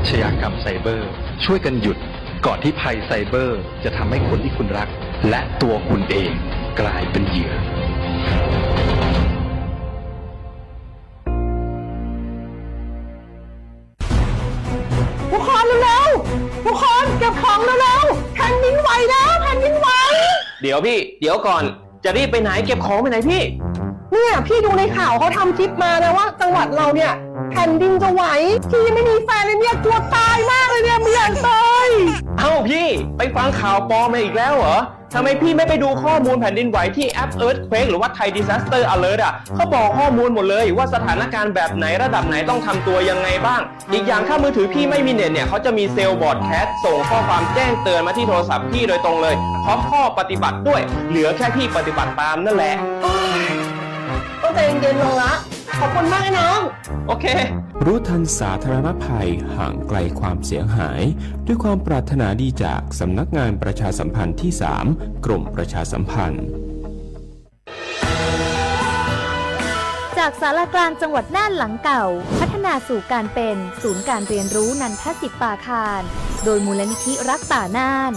ชญากรรมไซเบอร์ช่วยกันหยุดก่อนที่ภัยไซเบอร์จะทำให้คนที่คุณรักและตัวคุณเองกลายเป็นเหยื่อทุกคนเร็วๆทุกคนเก็บของเร็วๆแผ่นดินไหวแล้วแผ่นดินไหวเดี๋ยวพี่เดี๋ยวก่อนจะรีบไปไหนเก็บของไปไหนพี่เนี่ยพี่ดูในข่าวเขาทำคลิปมานะว่าจังหวัดเราเนี่ยแผ่นดินจะไหวพี่ยังไม่มีแฟนเลยเนี่ยกลัวตายมากเลยเนี่ยไม่อยากตายเอ้าพี่ไปฟังข่าวปลอมมาอีกแล้วเหรอทำไมพี่ไม่ไปดูข้อมูลแผ่นดินไหวที่แอป Earthquake หรือว่า Thai Disaster Alert อ่ะเขาบอกข้อมูลหมดเลยว่าสถานการณ์แบบไหนระดับไหนต้องทำตัวยังไงบ้างอีกอย่างถ้ามือถือพี่ไม่มีเน็ตเนี่ยเขาจะมีเซลล์บอร์ดแคสส่งข้อความแจ้งเตือนมาที่โทรศัพท์พี่โดยตรงเลยพร้อมข้อปฏิบัติด้วยเหลือแค่พี่ปฏิบัติตามนั่นแหละก็ใจเย็นๆลงละขอบคุณมากไอ้น้องโอเครู้ทันสาธารณภัยห่างไกลความเสียหายด้วยความปรารถนาดีจากสำนักงานประชาสัมพันธ์ที่ 3 กรมประชาสัมพันธ์จากศาลากลางจังหวัดน่านหลังเก่าพัฒนาสู่การเป็นศูนย์การเรียนรู้นันทศิษย์ป่าคารโดยมูลนิธิรักป่าน่าน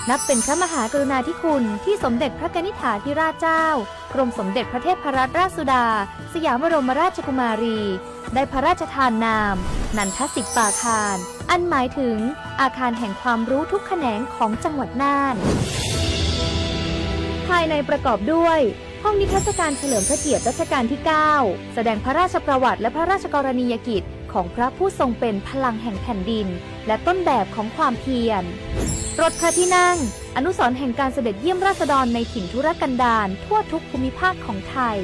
นับเป็นพระมหากรุณาธิคุณที่สมเด็จพระกนิษฐาธิราชเจ้ากรมสมเด็จพระเทพรัตนราชสุดาสยามบรมราชกุมารีได้พระราชทานนามนันทศิษย์ป่าคารอันหมายถึงอาคารแห่งความรู้ทุกแขนงของจังหวัดน่านภายในประกอบด้วยห้องนิทรรศการเฉลิมพระเกียรติรัชกาลที่ 9 แสดงพระราชประวัติและพระราชกรณียกิจของพระผู้ทรงเป็นพลังแห่งแผ่นดินและต้นแบบของความเพียรรถพระที่นั่งอนุสรณ์แห่งการเสด็จเยี่ยมราษฎรในถิ่นทุรกันดารทั่วทุกภูมิภาคของไทย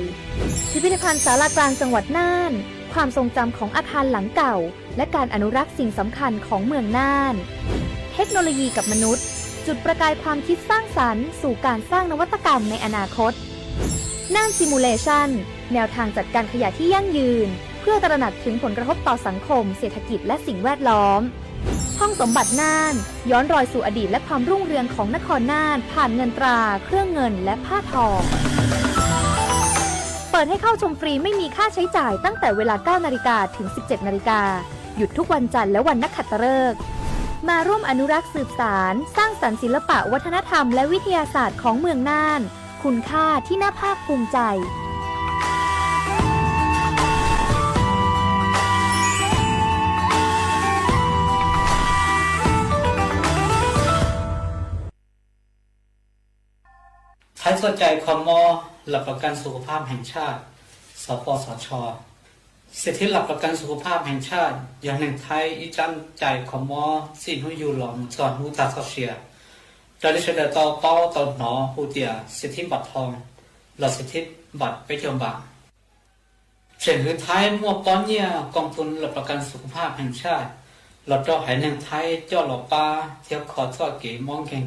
พิพิธภัณฑ์ศาลากลางจังหวัดน่านความทรงจำของอาคารหลังเก่าและการอนุรักษ์สิ่งสำคัญของเมืองน่านเทคโนโลยีกับมนุษย์จุดประกายความคิดสร้างสรรค์สู่การสร้างนวัตกรรมในอนาคตน่านซิมูเลชันแนวทางจัดการขยะที่ยั่งยืนเพื่อตระหนักถึงผลกระทบต่อสังคมเศรษฐกิจและสิ่งแวดล้อมห้องสมบัติน่านย้อนรอยสู่อดีตและความรุ่งเรืองของนครน่านผ่านเงินตราเครื่องเงินและผ้าทองเปิดให้เข้าชมฟรีไม่มีค่าใช้จ่ายตั้งแต่เวลา 9 นาฬิกาถึง 17 นาฬิกาหยุดทุกวันจันทร์และวันนักขัตฤกษ์มาร่วมอนุรักษ์สืบสานสร้างสรรค์ศิลปะวัฒนธรรมและวิทยาศาสตร์ของเมืองน่านคุณค่าที่น่าภาคภูมิใจใครสนใจคมหลักประกันสุขภาพแห่งชาติสปสช.สิทธิหลักประกันสุขภาพแห่งชาติอย่างหนึ่งไทยอีจันใจคมสิ่งหูอยู่หลอมสอนหูตาเชียดาริชเดตเป้าตอนหนอหูเตียสิทธิบัตรทองหลักสิทธิบัตรไปเที่ยวบางเฉียนหือไทยมั่วป้อนเนี่ยกองทุนหลักประกันสุขภาพแห่งชาติหลักเจ้าหายหนึ่งไทยเจ้าหล่อปลาเที่ยวขอเจ้าเก๋มองเก่ง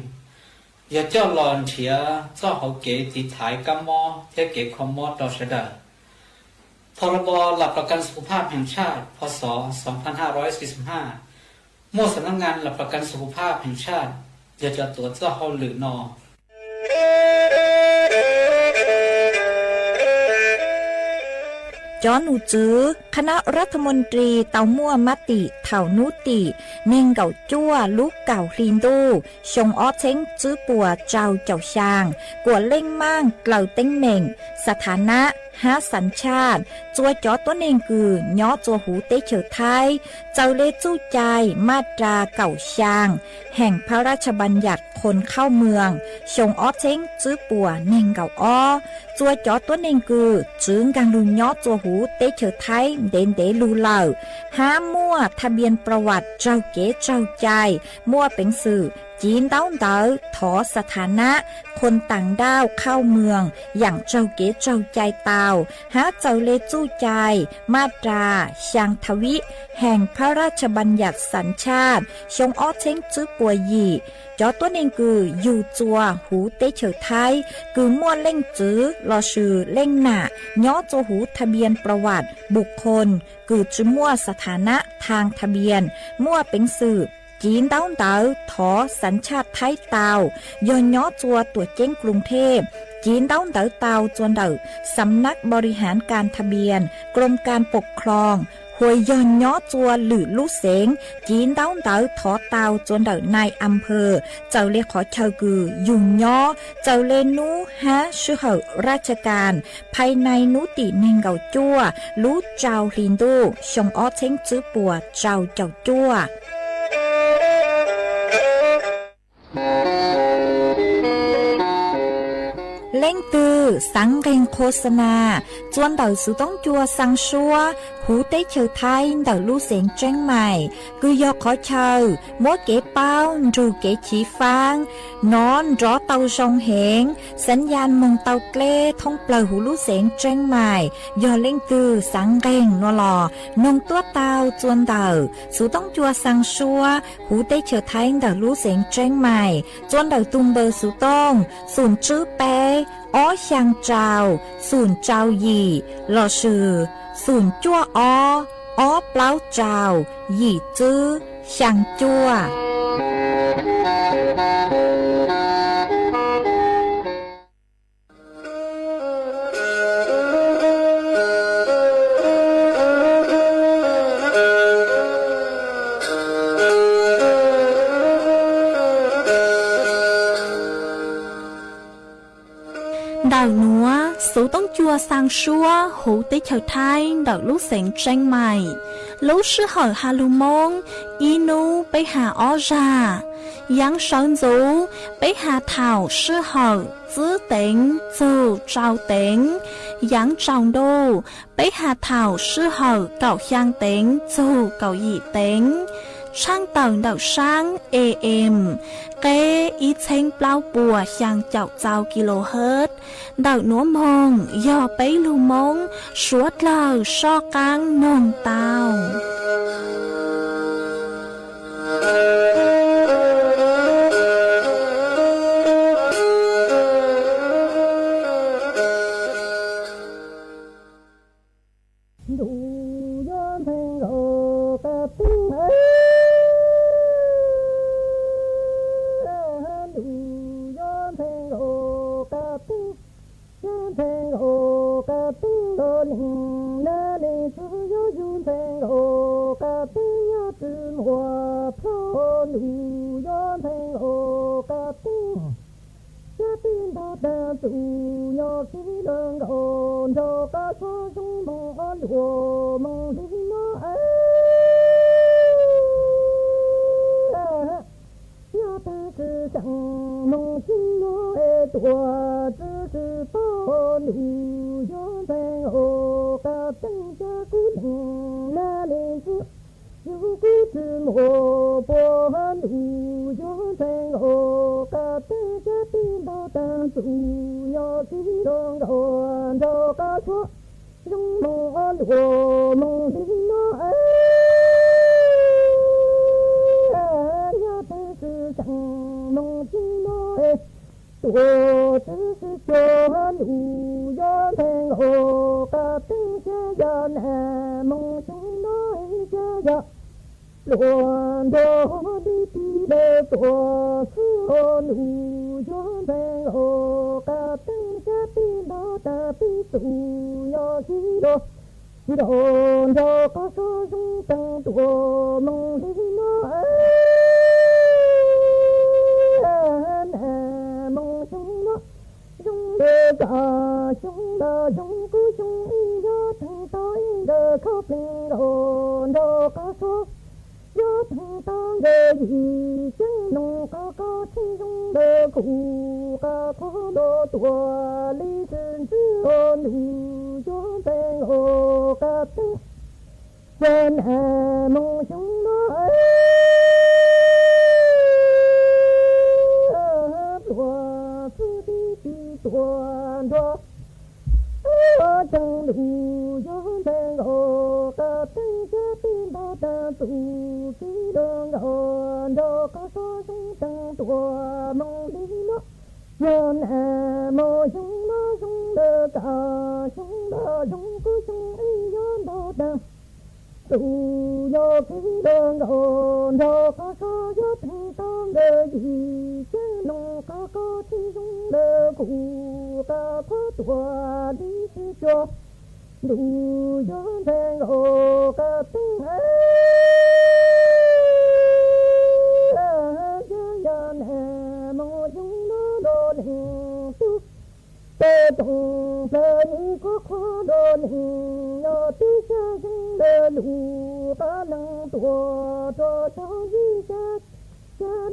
อย่าเจ้าหลอนเฉียเจ้าเขาเก๋ตีถ่ายกัมมอเที่ยวเก๋คอมมอดอเสดาพรบหลักประกันสุขภาพแห่งชาติพศ 2545 มั่วสำนักงานหลักประกันสุขภาพแห่งชาติอย่าจะตรวจเจ้าเขาหรือนอจอนูจื้อคณะรัฐมนตรีเตามั่วมติเถานุติเน่งเก่าจั่วลูกเก่าคลีนดูชงอ้อเช้งจื้อปัวเจ้าเจ้าช่างกัวเล่งมั่งเกล่าเต้งเหม่งสถานะหาสัญชาติจัวจอตัวเองคือย้อจัวหูเตเฉอไทยเจ้าเลจู้ใจมาตราเก่าช่างแห่งพระราชบัญญัติคนเข้าเมืองชงอ้อเช้งจื้อปัวเน่งเก่าอ้อจัวจอตัวเองคือจื้งกังลุนย้อจัวหูเตเฉอไทยเด่นเดลูเหล่าห้ามั่วทะเบียนประวัติเจ้าเก๋เจ้าใจมั่วเป็นสื่อจีนเต้าเต๋อถอสถานะคนต่างด้าวเข้าเมืองอย่างเจ้าเก๋เจ้าใจเตาหาเจ้าเลจู้ใจมาตราชางทวิแห่งพระราชบัญญัติสัญชาติชงอ้อเช้งจื้อปัวยี่จอตัวเองคืออยู่จัวหูเตเฉอไทยคือมั่วเล่งจื้อรอชื่อเล่งหน้าย้อจัวหูทะเบียนประวัติบุคคลคือจื้อมั่วสถานะทางทะเบียนมั่วเป็นสื่อจีนเต้าเต๋อถอสัญชาติไทยเตาย้อนย้อจัวตัวเจ้งกรุงเทพจีนเต้าเต๋อเตาจวนเด๋อสำนักบริหารการทะเบียนกรมการปกครอง หวยย้อนย้อจัวหรือลูกเสงจีนเต้าเต๋อถอเตาจนเด๋อนายอำเภอเจ้าเลขขอเชากือยุ่งย้อเจ้าเลนูฮะชื่อเหอราชการภายในนุติเนงเกาจัวรู้เจ้าลินดูชงอ้อเช้งจื้อปัวเจ้าจัวเล่งตือสังเกงโฆษณาจวนเดาสุต้องจัวสังชัวหูเต้เชอไทยเดาลู่เสียงเจ้งใหม่คือยอกขอเชอมดเก๋เป้าจูเก๋ฉีฟางนอนรอเตาชงเหงสัญญาณมงเตาเกล้ท่องเปล่าหูลู่เสียงเจ้งใหม่ยอเล่งตือสังเกงนัวหล่อนงตัวเตาจวนเดาสุต้องจัวสังชัวหูเต้เชอไทยเดาลู่เสียงเจ้งใหม่จวนเดาตุงเบอร์สุต้องศูนย์จื้อเป้อ้อช่างเจ้าศูนย์เจ้าหยี่หล่อชื่อศูนย์จั่วอ้อเปล่าเจ้าหยี่จื้อช่างจั่วđào núa số tông chua sang xua hú tế chào thai đào lúc sánh tranh mày lúc sư hỏi hà lù mông inu bế hà ó ra yang sơn dấu bế hà thảo sư hỏi giữ tính dù trao tính yang trọng đô bế hà thảo sư hỏi cậu khang tính dù cậu dị tính sang tầng đào sang AM kế ít thanh bao bùa sang chậu trao kHz đào núa mông do bấy lưu mông suốt lờ so căng nông tàu đủ gió đen hồ cả tiếng ấy gió nè mong chúng nó đồn hình tu tê tùng tê ni có khó đồn hình nó tí xa dưng đê lũ ta nâng tua cho cháu di sát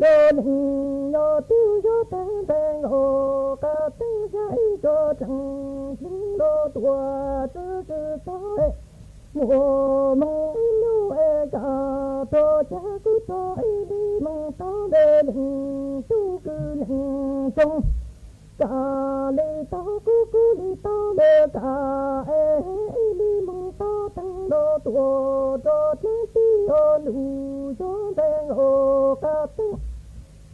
đồn hình nhỏ tiêu gió tan tan hồ cả tiếng dãy cho chẳng chính đô tua tư tư soi mùa mong yêu e cả cho cha cứ cho đi mong tao đền hình chung cứ hình chung cả lì tao cứ đi tao đê cả e đi mong tao tăng đô tua cho tiếng tiêu lù gió tan hồ cả tiếng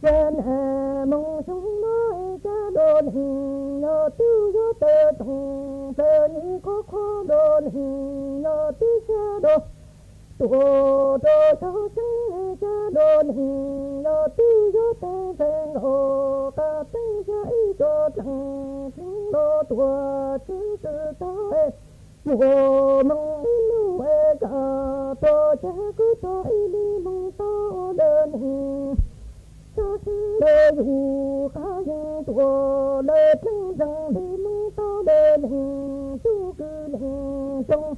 trên hè mong chúng nói cha đồn hình nhỏ tiêu gió tê tùng tê ni có khó đồn hình nhỏ tiêu cha đồn tua cho cháu chứng cha đồn hình nhỏ tiêu gió tê tê hồ cả tiếng dãy cho chẳng chứng đô tua chứ tự tao mùa mong yêu e cả cho cha cứ cho đi mong tao đền hình đê dù khá dân tua đê chân rằng đi mong tao đê hình chú cứ hình trong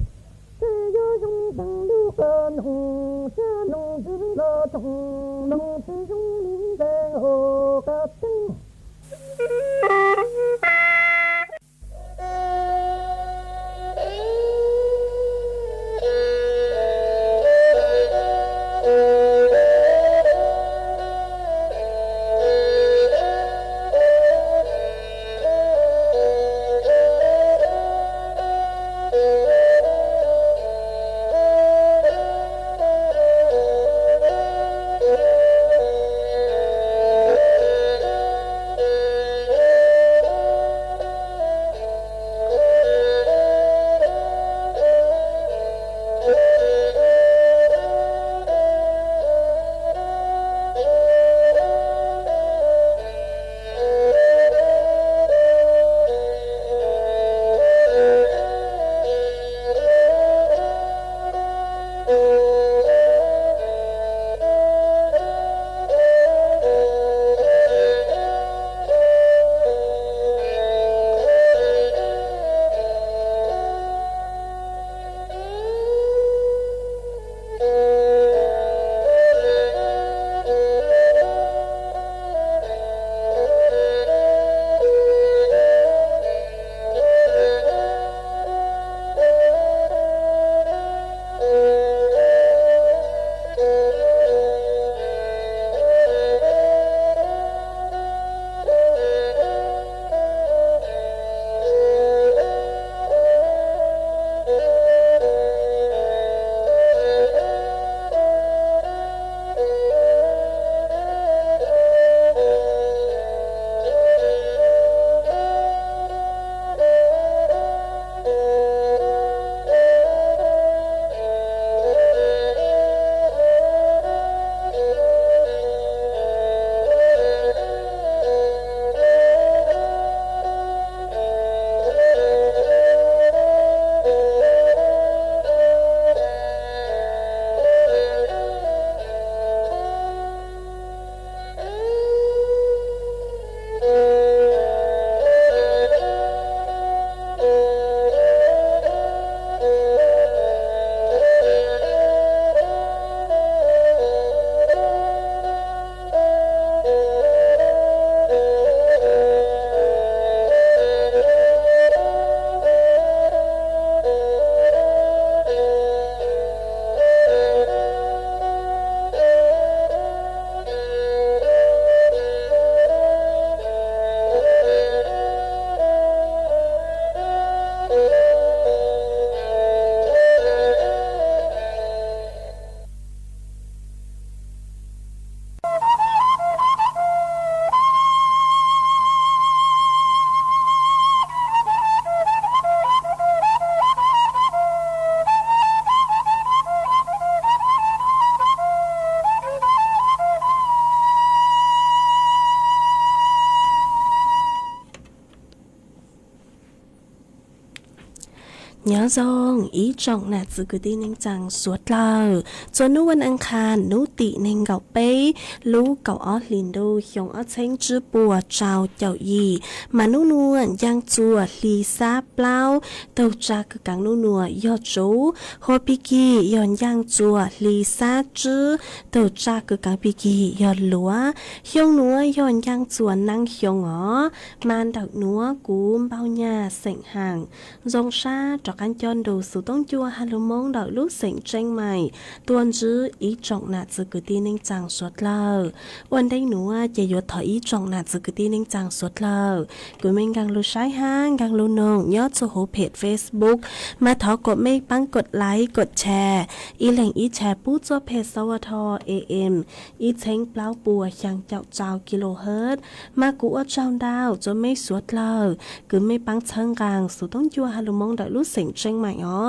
thế gió dung bằng lưu cơn hùng xa nông dữ lo thùng nông thế dung lý đen hồ cả tinh nhớ dòng ý trọng nà dự cứ đi nên chẳng suốt lờ cho núวันอังคารnú tị nên gạo bế lú gạo ót lìn đô hiong ót chênh chư bùa trào chào yì mà nú nuôn giang chùa lì xa plau tàu cha cứ cắn nú nùa yo chú hồ bì kỳ yon giang chùa lì xa chư tàu cha cứ cắn bì kỳ yo lúa hiong núa yon giang chùa năng hiong ó man đậu núa cú bao nhà sảnh hàng dòng xa cho căn chọn đồ số tông chua hà lô mông đậu lúc sảnh tranh mày tuôn chứ ý trọng nạt dự cứ tin nên chẳng suốt lờวันđây núa chỉ yếu thở ý trọng nạt dự cứ tin nên chẳng suốt lờ cứ mình gang lưu trái hang gang lưu nông nhớ cho hỗ page Facebook mà thọกดไม่ปังกดไลค์กดแชร์อีแหล่งอีแชร์ปู้ตัวเพจสวท AM อีเช้งเปล่าปัวยังเจ้าเจ้ากิโลเฮิรตซ์มากูว่าเจ้าดาวจะไม่สวดเลยคือไม่ปังเชิงกลางสุดต้องจัวฮาลุมองได้รู้เสียงเชิงใหม่อ๋อ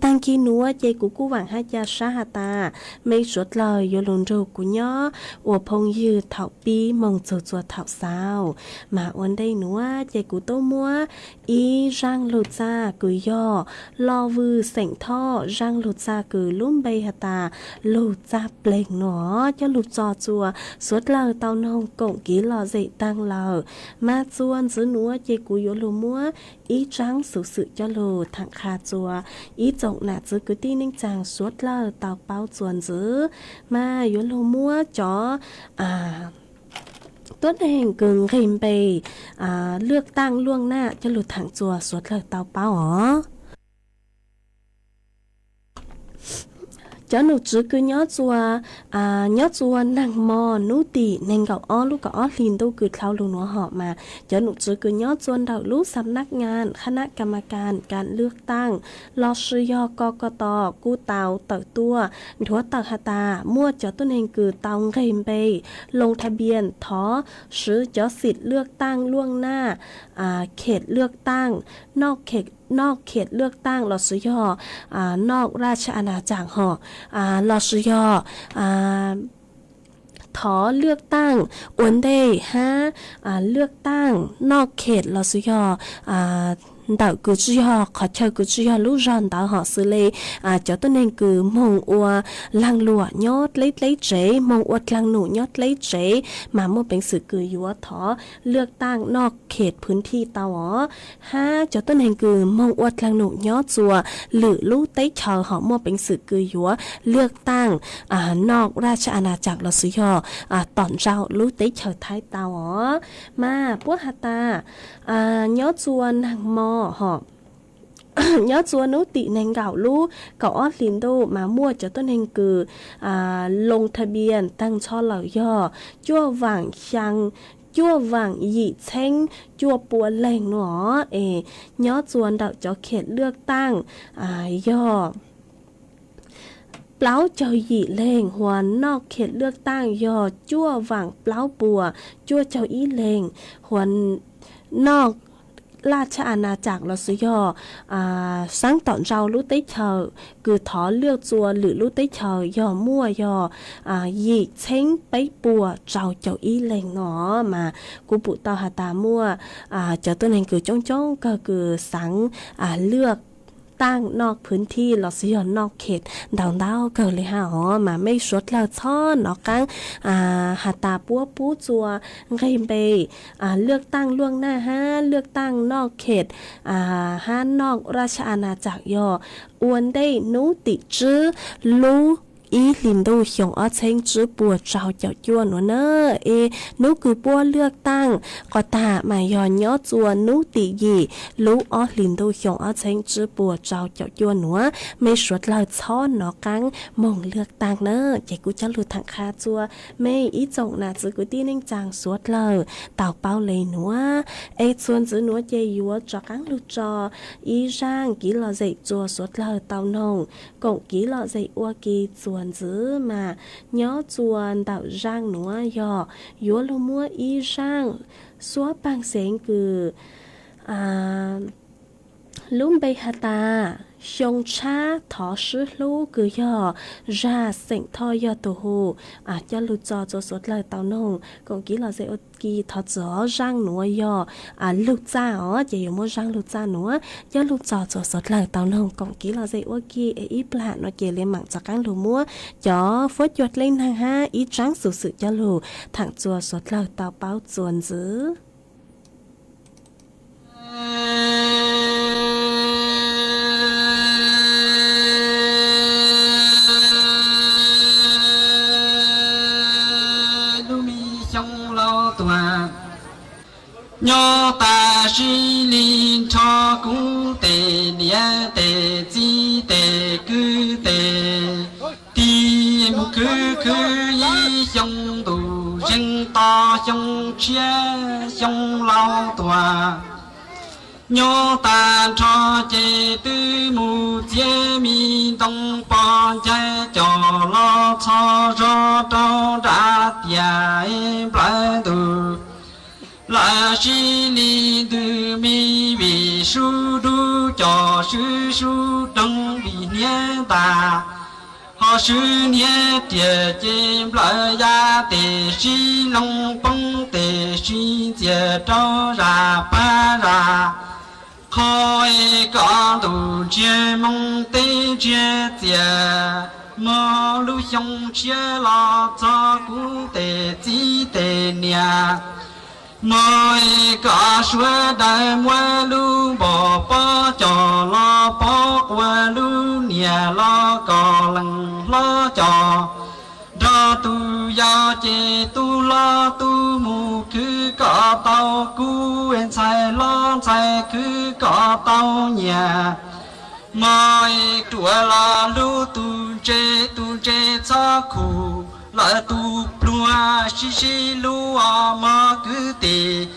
ตังกีนัวเจกูหวังให้ยาชาฮาตาไม่สวดเลยโยลุนรูกูย่ออวพงยืดเถาปีมองจัวเถาสาวมาวันได้นัวเจกูโตมัวอีร่างลุจ้ากูย่อลอวือเสียงท่อร่างลุจ้ากูลุ่มใบฮาตาลุจ้าเปล่งหนอจะลุจอจัวสวดเลยเตานองกงกีหล่อใจตั้งเรามาจวนซื้อนัวเจกูโยลุมัวอีจังสุสึจะโลทางคาจัวอีจงหนาจื้อกุตี้นิ่งจางสวดเลอเตาเป้าจวนจื้อมาโยลุมัวจอต้นแห่งกึ่งริมไปเลือกตั้งล่วงหน้าจะหลุดทางจัวสวดเลอเตาเป้าอ๋อcho nụ chứ cứ nhớ chùa nàng mò nụ tỉ nên gạo ó lúc gạo ó liền đâu cứ thao luôn nó họ mà cho nụ chứ cứ nhớ chùa đạo lúcสำนักงานคณะกรรมการการเลือกตั้งรอชยกกตกู้เตาเต่าตัวถัวเต่าฮาตามั่วเจ้าต้นเองคือเตาเงินไปลงทะเบียนท้อซื้อเจ้าสิทธิ์เลือกตั้งล่วงหน้าเขตเลือกตั้งนอกเขตเลือกตั้งรอชยนอกราชอาณาจักรห่อรอชยถอเลือกตั้งอวนได้เลือกตั้งนอกเขตรอชยđạo cử tri họ khó chờ cử tri họ lúc ròn đạo họ xử lý cho tôi nên cứ mong ua lăng lụa nhót lấy chế mong ua lăng nụ nhót lấy chế mà mộtเป็นสื่อคืออยู่ว่าถอเลือกตั้งนอกเขตพื้นที่เตาอ๋อcho tôi nên cứ mong ua lăng nụ nhótจัวหรือลู่เต้เชอhọ mộtเป็นสื่อคืออยู่ว่าเลือกตั้งนอกราชอาณาจักรเราซื้อตอนเจ้าลู่เต้เชอท้ายเตาอ๋อมาพวกฮาตาnhớ chùa nàng mò họ nhớ chùa nấu tị nền gạo lú cậu ót liền đô mà mua cho tôi nên cứ lôngทะเบียนตั้งช่อเหล่าย่อจั่วหว่างชังจั่วหว่างหยีเช้งจั่วปัวแหล่งหนอย้อจวนดาวเจ้าเขตเลือกตั้งย่อเปล่าเจ้าหยีเล่งหัวนอกเขตเลือกตั้งย่อจั่วหว่างเปล่าปัวจั่วเจ้าอีเล่งหัวนอกราชอาณาจักรเราซื้อย่อสังตอนเรารู้ได้เชอคือถอเลือกจัวหรือรู้ได้เชอย่อมั่วย่อหยีเช้งไปปัวเจ้าอีเล่งหนอมากูปุตตาหาตามั่วเจ้าตัวนั้นคือจ้องก็คือสังเลือกตั้งนอกพื้นที่เราซื้อนอกเขตดาวเกิดเลยฮะมาไม่สดแล้วช่อนอกกังหาตาปัวปูจัวไงไปเลือกตั้งล่วงหน้าเลือกตั้งนอกเขตนอกราชอาณาจักรย่ออวนได้นูติจื้อรู้อีลินดูเหียงอ้อเช้งจื้อปัวเจ้าเจ้าจ้วนวะเนอนูคือปัวเลือกตั้งก็ตามาย้อนย้อจวนนูติยีรู้อ้อลินดูเหียงอ้อเช้งจื้อปัวเจ้าเจ้าจ้วนหัวไม่สวดเลยช้อนหนอกังมองเลือกตั้งเนอใจกูจะหลุดทางคาจัวไม่อีจงน่ะจื้อกูตีนิ่งจางสวดเลยเต่าเป้าเลยหนัวส่วนจื้อหนัวเจยัวจอกังลุจออีร่างกีหล่อใจจัวสวดเลยเต่านงกงกีหล่อใจอัวกีจัวgiữ mà nhớ chuồn đạo rang nữa yo yo lu mua y rang xóa băng sáng cứ lúm bay hạt ta Xiong cha thọ sư lũ cứ yo ra sỉnh thôi yo tù hù cho lũ cho sốt lời tao nông còn kỹ là sẽ ốt kỳ thọ gió răng nữa yo lũ cha ó chỉ mua răng lũ cha nữa cho lũ cho sốt lời tao nông còn kỹ là sẽ ốt kỳ ít lạ nó chỉ lên mạng cho các lũ mua cho phốt chuột lên hàng ha ít trắng sự cho lũ thẳng chùa sốt lời tao báo chuồn giữ nhớ ta suy linh cho cũng tề địa tề chi tề cứ tề tìm cứ y sông tù rừng to sông chia sông lao tòa nhớ ta cho chế tư mù chế mi đông bò chế cho lo cho cho ra tiền lại tù là chỉ li từ mi vì su du cho su đông vì nhé ta họ sư nhé địa chim lại ra để si long bông để si địa trâu ra ba ra khói có đủ chia mong tê chia địa mơ lu sông chia lo cho cú tê chi tê nhà mỗi cả suốt đời mua lu bỏ cho lo bỏ qua lu nhà lo cò lần lo cho ra tu ya chế tu lo tu mù cứ có tao cu em sai lo sai cứ có tao nhà mỗi chùa lo lu tu chế cho khu lại tu plua xí lúa mà cứ tì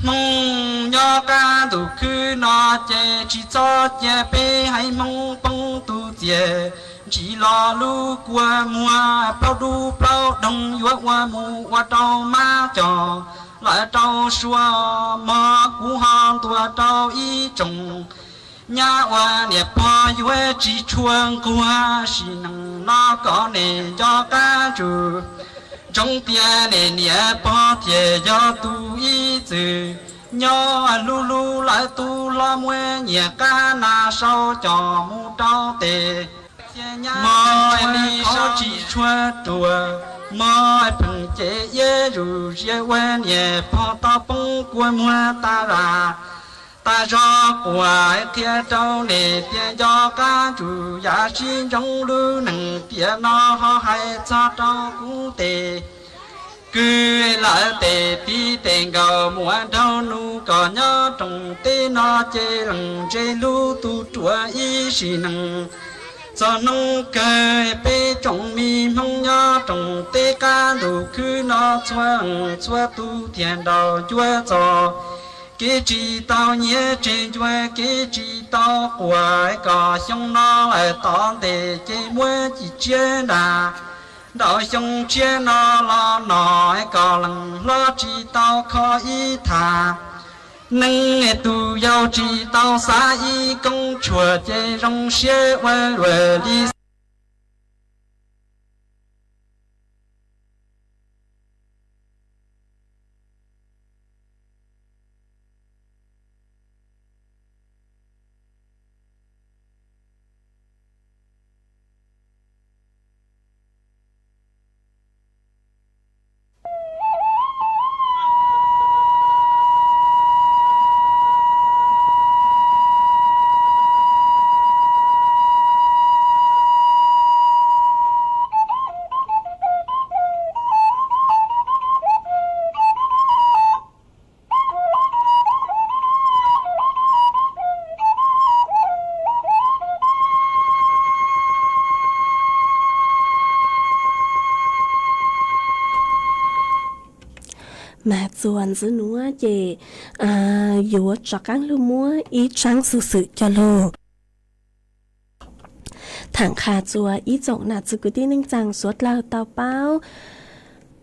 mong nhớ ca tu cứ nó chế chỉ cho chế bê hay mong bông tu chế chỉ lo lu qua mua bao đu bao đông yuộc qua mù qua trâu má trò lại trâu xua mà cú hòn tua trâu y trồng nhà hoa niệm hoa yuế chỉ chuông qua xí năng nó có nề cho cá chủ trong tiền nề niệm hoa thiệt cho tu y từ nhớ lu lu lại tu lo muê nhẹ cá na sau cho mu trâu tề mọi đi sau chỉ chua chùa mọi phần chế yế rủ chế quen nhẹ hoa ta bông qua mua ta ra ta cho quả kia trâu nề tiền cho cá chủ giá xin trong lưu nâng tiền nó họ hay cho trâu cũng tề cứ lại tề tí tiền cầu muốn trâu nu có nhớ trong tê nó chê lần chê lưu tu chúa ý xì nâng cho nông cây bê trong mi mong nhớ trong tê cá đủ cứ nó chua tu tiền đầu chúa cho cái chỉ tao nhớ trên chúa cái chỉ tao của có xong nó lại tao để chơi mua chỉ chơi đà đào xong chơi nó lo nói có lần lo chỉ tao khó ý thà nâng tu yêu chỉ tao xa ý công chùa chơi rong xe qua rồi đi mà chuồn giữ núa về dúa cho các lưu múa ý trắng sự cho lô thẳng khá chùa ý rộng nà chữ cứ tin ninh rằng suốt lao tao bao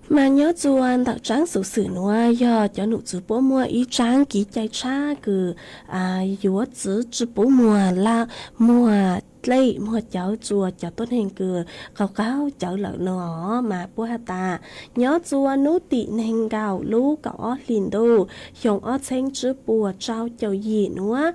mà nhớ chuan tạo tráng sự sự nữa do cho nụ chữ bố mua ý tráng kỹ chạy cha cứ yếu chữ bố mua là mua lấy mua cháu chùa cháu tốt hình cửa khảo cáo cháu lợn nó mà bố hà ta nhớ chùa nút tị nên gạo lú cỏ liền đô dùng ở trên chữ bùa trao cháu gì nữa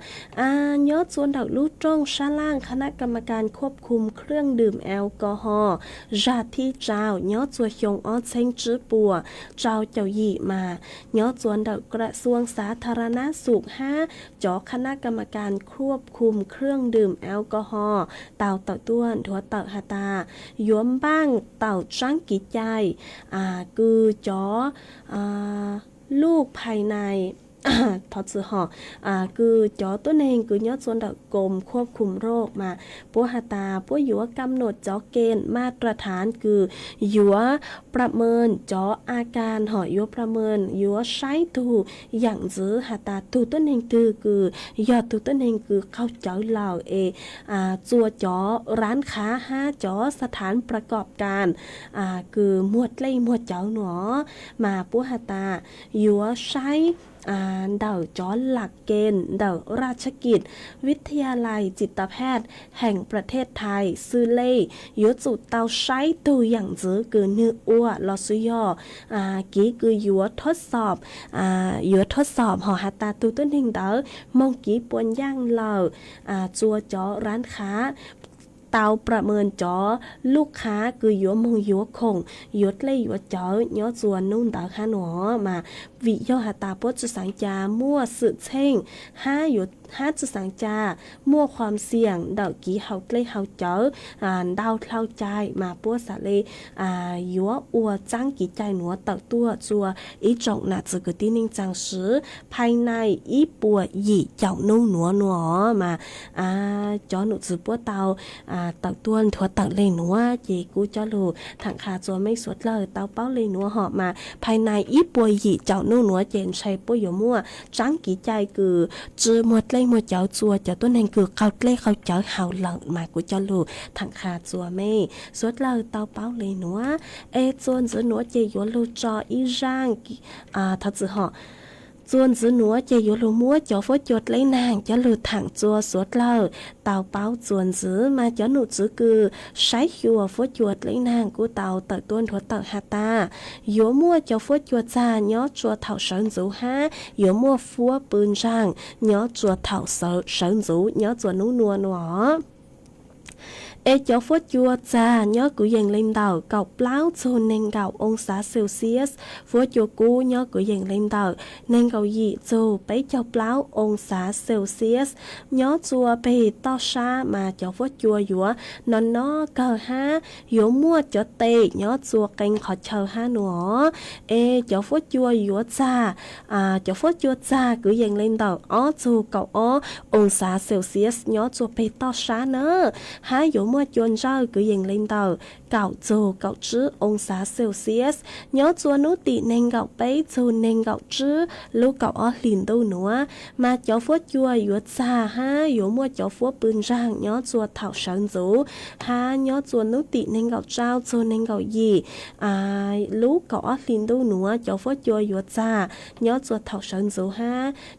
nhớ chùa đậu lú trong sa langคณะกรรมการควบคุมเครื่องดื่มแอลกอฮอล์ราที่เจ้าnhớ chùa dùng ở trên chữ bùa trao cháu gì mà nhớ chùa đậu กระทรวงสาธารณสุข5จ่อคณะกรรมการควบคุมเครื่องดื่มแอลกอฮอล์เต่าต้วนถั่วเต่าหาตาย้วมบ้างเต่าจ้างกิจใจคือจ๋อลูกภายในทอดสื่อห่อคือจอตัวเองคือยอดส่วนดอกกลมควบคุมโรคมาปัวหาตาปัวหยัวกำหนดจอเกณฑ์มาตรฐานคือหยัวประเมินจออาการห่อหยัวประเมินหยัวใช้ตูอย่างจื้อหาตาตูตัวเองคือยอดตูตัวเองคือเข้าเจ้าเหล่าจัวจอร้านค้า5จอสถานประกอบการคือหมวดเล่หมวดเจ้าหนอมาปัวหาตาหยัวใช้เดาจอหลักเกณฑ์เดาราชกิจวิทยาลัยจิตแพทย์แห่งประเทศไทยซื่อเล่ยจุดเตาใช้ตัวอย่างจื้อคือเนื้ออ้วลอสุยอกี้คือยัวทดสอบยัวทดสอบห่อหาตาตัวต้นหิงเดามองกี้ปวนย่างเหล่าจัวจอร้านค้าเตาประเมินจอลูกค้าคือยัวมงยัวคงยัวเล่ยัวจอยอจวนนุ่นดาค่ะหนอมาวิยอหาตาปจุสังจามั่วสืบเช่ง5อยู่5จุสังจามั่วความเสี่ยงดอกกี้เฮาเล่เฮาเจอดาวเท่าใจมาปัวสะเลยัวอัวจ้างกี่ใจหนัวตักตัวจัวอีจงน่ะจะเกิดที่นิ่งจังสือภายในอีปัวหยี่เจ้านุ่งหนัวมาจอหนุจือปัวเตาตักตัวถั่วตักเลยหนัวเจกูเจ้าลูถังคาจัวไม่สวดเลยเตาเป้าเลยหนัวหอบมาภายในอีปัวหยี่เจ้านุ่งหนัวเจนใช้ปัวอยู่มั่วจ้างกี่ใจคือจือหมดเลยหมดเจ้าจัวเจ้าตัวนั้นคือเขาเล่เขาเจ้าเฮาหลังมากูเจ้าลูถังคาจัวไม่สวดเลยเตาเป้าเลยหนัวจวนจือหนัวเจอยู่ลูจออีร่างทัดจือหอจวนจื้อหนัวเจอยู่ลูมัวจ่อฟดจดเลยนางจะลูถังจัวสวดเล่าเต่าเป้าจวนจื้อมาจ่อหนูจื้อคือใช้หัวฟดจดเลยนางกูเต่าเต่าต้นหัวเต่าหาตายัวมัวจ่อฟดจดจาย้อจัวเถ่าเฉินจูยัวมัวฟัวปืนร่างย้อจัวเถ่าเฉินจูย้อจัวนุ่นัวหนอcháu phốt chua cha nhớ của dành lên đầu cọc láo cho nên gạo ông xã Celsius phốt chua cú nhớ của dành lên đầu nên gạo gì cho bấy cháu láo ông xã Celsius nhớ chua bề to xa mà cháu phốt chua dũa nó cờ dũa mua cho tê nhớ chua kênh khó chờ nữa cháu phốt chua dũa cha cháu phốt chua cha của dành lên đầu cho cậu ông xã Celsius nhớ chua bề to xa nữa dũa mua chuồn rau cứ dành lên tàu cạo dù cạo chữ ông xã Celsius nhớ chua nút tị nên gạo bấy chua nên gạo chữ lúc cạo ở liền đâu nữa mà cháu phốt chua yuột xa yuột mua cháu phốt bươn rang nhớ chua thảo sáng rú nhớ chua nút tị nên gạo trao chua nên gạo gì lúc cạo ở liền đâu nữa cháu phốt chua yuột xa nhớ chua thảo sáng rú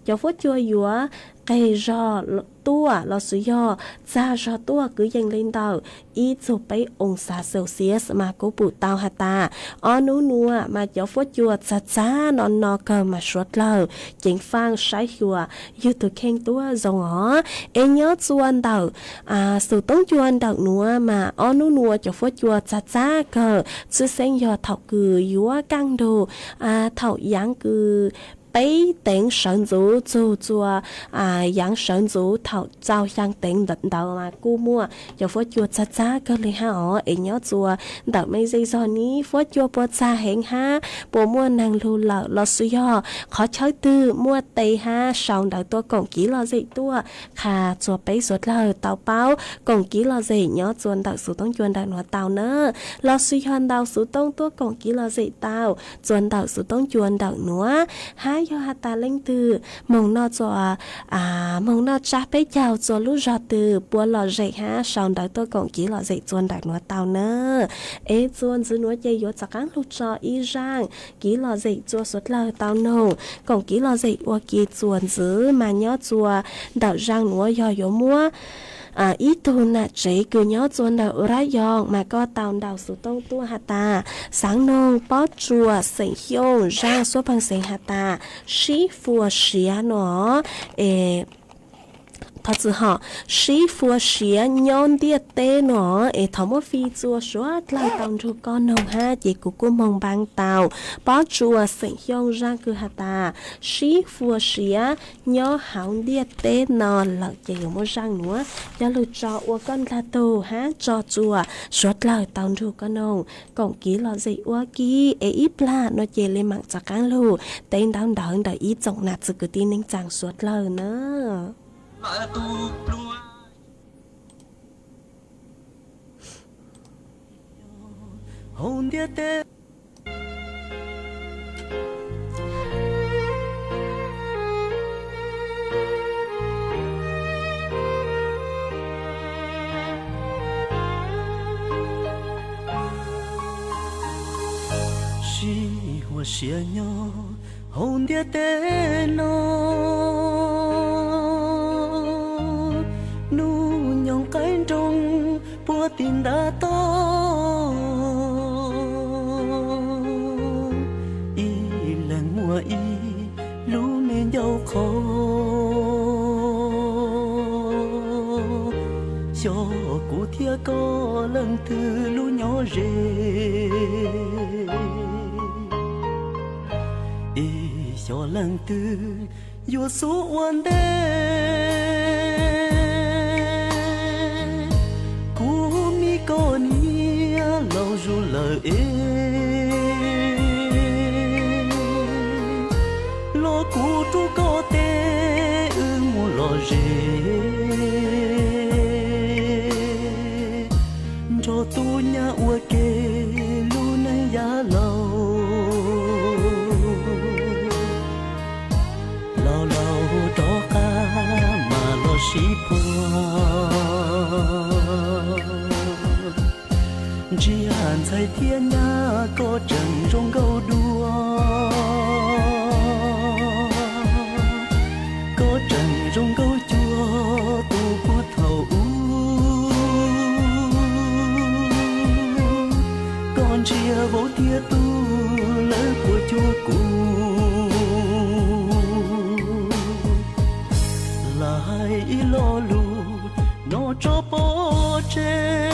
cháu phốt chua yuột cây ròตัวเราสุยอซาจอตัวคือยังเล่นเตาอีจูไปองศาเซลเซียสมากูปูเตาหาตานัวมาเจ้าฟดจัวจ้านอเกิมาชดเล่าเจิงฟังใช้หัวยืดตัวเข่งตัวจงเยอะจวนเตาสู่ต้องจวนเตานัวมานัวเจ้าฟดจัวจ้าเกิดซื้อเส้นยอเท่าคือยัวกังดูเท่ายังคือbấy tiếng sơn rú chua yang sơn rú thảo trao yang tiếng đợt đầu mà cô mua cho phốt chua cha cơ li nhớ chua đợt mấy giây giờ ní phốt chua bò cha hẹn bố mua nàng lưu lọ suy khó chơi tư mua tây sau đợt tua còn kỹ lọ gì tua khà chua bấy suốt lời tàu bao còn kỹ lọ gì nhớ chuồn đợt số tông chuồn đợt nó tàu nữa lọ suy hơn đợt số tông tua còn kỹ lọ gì tàu chuồn đợt số tông chuồn đợt nữa yo hata lên từ mong nó cho mong nó cha bé giàu cho lúc ra từ bữa lò dậy ha sau đó tôi còn chỉ lò dậy chuồn đặt nó tàu nữa ế chuồn dưới nó chơi yo chắc ăn lúc cho y rang chỉ lò dậy chuồn suốt lò tàu nâu còn chỉ lò dậy qua kia chuồn dưới mà nhớ chuồn đào rang nó yo mua ý tu nè chỉ cứ nhớ chuồn đào ra yong mà có tàu đào số tông tua hata sáng nông bó chùa sấy hiông rang số bằng sấy hata sĩ phù xía nó thật sự họ sĩ phù xía nhon địa tê nó thọ một phi chùa số lại tàu cho con nông ha chỉ của mong bang tàu bó chùa sấy hiông rang cứ hata sĩ phù xía nhớ hỏng địa tê nó lợn chỉ một rang nữa cho lựa chọn của con là tù ha cho chùa số lại tàu cho con nông còn kỹ là gì qua kỹ ít là nó chỉ lên mạng cho cán lù tên đau đớn đợi ít trọng nạt sự cứ tin nên chẳng suốt lời nữa hôn địa tê si hoa xia nhau hôn địa tê nó nu nhong cái trong bữa tin đã to y lần mùa y lũ men dâu khô cho cụ thia có lần thứ lũ nhỏ rề y cho lần thứ vô số quan đê con nia lâu dù lời lo cú tu có tê mua lo rề cho tu nhà ua kê lu nay giá lâu lâu lâu đó ca mà lo xí chỉ hàn say thiên nhà có trần trong câu đua có trần trong câu chua tu của thầu con chia bố tia tu lỡ của chúa cụ lại lo lù nó cho bố trên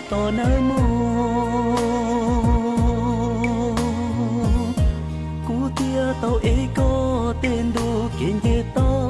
to nơi mù cú tia tàu ấy có tên đồ kiện kia to